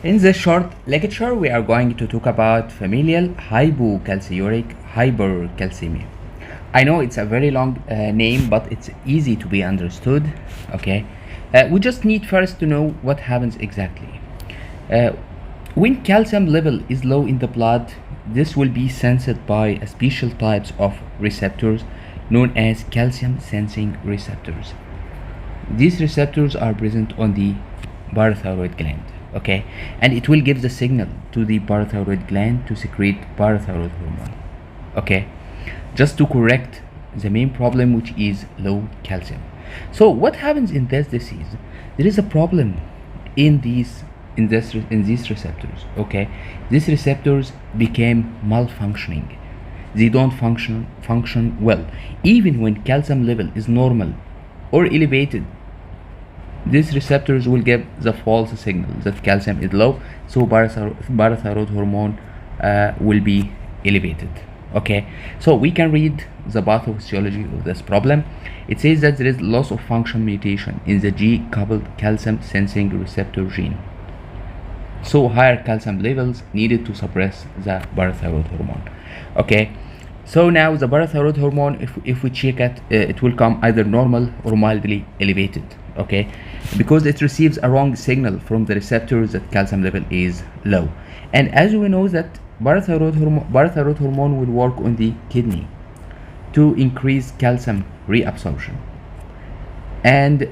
In this short lecture, we are going to talk about familial hypocalciuric hypercalcemia. I know it's a very long name, but it's easy to be understood. Okay, we just need first to know what happens exactly. Uh, when calcium level is low in the blood, this will be sensed by a special types of receptors known as calcium sensing receptors. These receptors are present on the parathyroid gland, okay, and it will give the signal to the parathyroid gland to secrete parathyroid hormone, okay, just to correct the main problem, which is low calcium. So what happens in this disease? There is a problem in these receptors, okay. These receptors became malfunctioning. They don't function well even when calcium level is normal or elevated. These receptors will give the false signal that calcium is low, so parathyroid hormone will be elevated. Okay, so we can read the pathophysiology of this problem. It says that there is loss of function mutation in the G-coupled calcium sensing receptor gene, so higher calcium levels needed to suppress the parathyroid hormone. Okay, so now the parathyroid hormone, if we check it, it will come either normal or mildly elevated, okay, because it receives a wrong signal from the receptors that calcium level is low. And as we know that parathyroid hormone will work on the kidney to increase calcium reabsorption and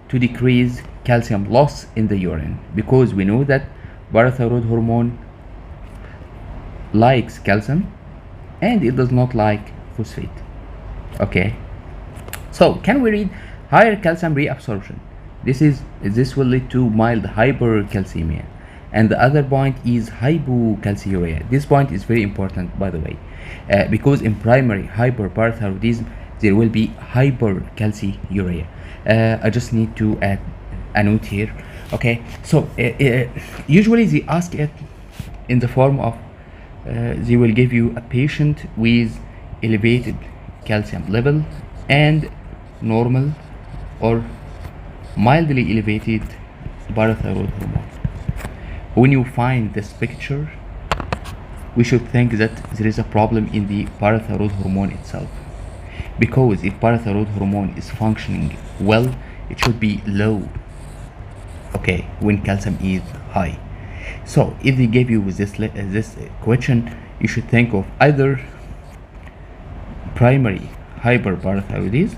to decrease calcium loss in the urine, because we know that parathyroid hormone likes calcium and it does not like phosphate. Okay, so can we read higher calcium reabsorption? This will lead to mild hypercalcemia, and the other point is hypocalciuria. This point is very important, by the way, because in primary hyperparathyroidism there will be hypercalciuria. I just need to add a note here. Okay, so usually they ask it in the form of they will give you a patient with elevated calcium level and normal or mildly elevated parathyroid hormone. When you find this picture, we should think that there is a problem in the parathyroid hormone itself, because if parathyroid hormone is functioning well, it should be low, okay, when calcium is high. So if they gave you with this question, you should think of either primary hyperparathyroidism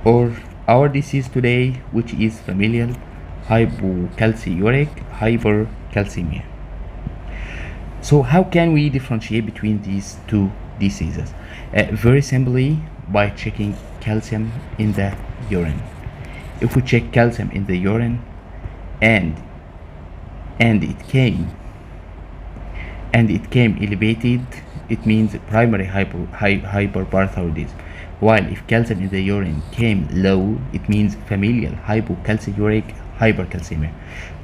or our disease today, which is familial hypocalciuric hypercalcemia. So how can we differentiate between these two diseases? Very simply, by checking calcium in the urine. If we check calcium in the urine and it came elevated, it means primary hyperparathyroidism. While if calcium in the urine came low, it means familial hypocalciuric hypercalcemia.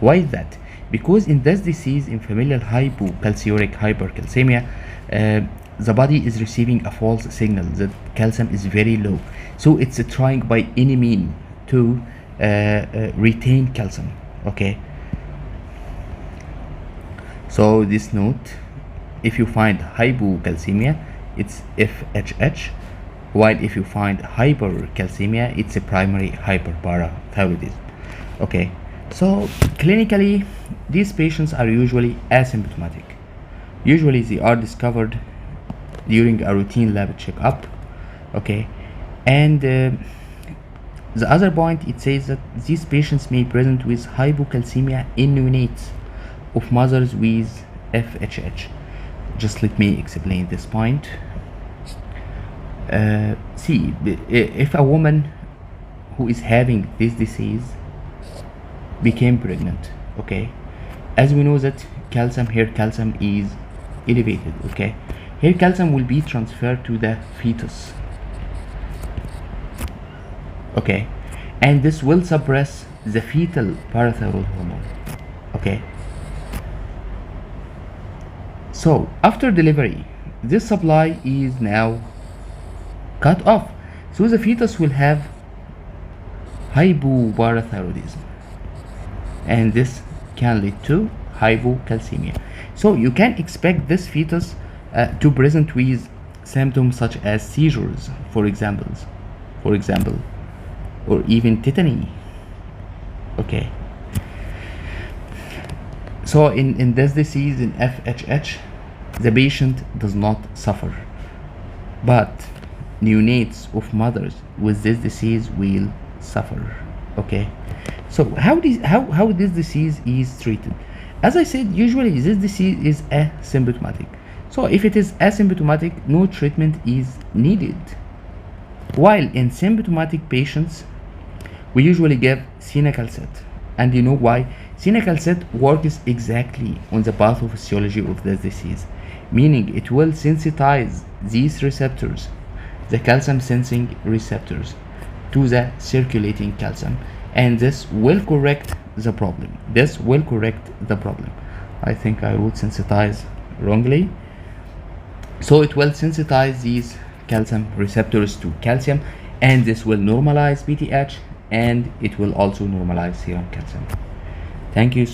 Why is that? Because in this disease, in familial hypocalciuric hypercalcemia, the body is receiving a false signal that calcium is very low, so it's trying by any means to retain calcium. Okay, so this note, if you find hypocalcemia, it's FHH, while if you find hypercalcemia, it's a primary hyperparathyroidism. Okay, so clinically these patients are usually asymptomatic. Usually they are discovered during a routine lab checkup. Okay, and the other point, it says that these patients may present with hypocalcemia in neonates of mothers with FHH. Just let me explain this point. See, if a woman who is having this disease became pregnant, okay, as we know that calcium is elevated, okay, here calcium will be transferred to the fetus, okay, and this will suppress the fetal parathyroid hormone. Okay, so after delivery, this supply is now cut off, so the fetus will have hypoparathyroidism, and this can lead to hypocalcemia. So you can expect this fetus to present with symptoms such as seizures, for example, or even tetany. Okay. So in this disease, in FHH, the patient does not suffer, but neonates of mothers with this disease will suffer. Okay. So how this disease is treated? As I said, usually this disease is asymptomatic. So if it is asymptomatic, no treatment is needed. While in symptomatic patients, we usually give cinacalcet. And you know why? Cinacalcet works exactly on the pathophysiology of this disease, meaning it will sensitize these receptors, the calcium sensing receptors, to the circulating calcium, and this will correct the problem. I think I would sensitize wrongly. So it will sensitize these calcium receptors to calcium, and this will normalize PTH, and it will also normalize serum calcium. Thank you.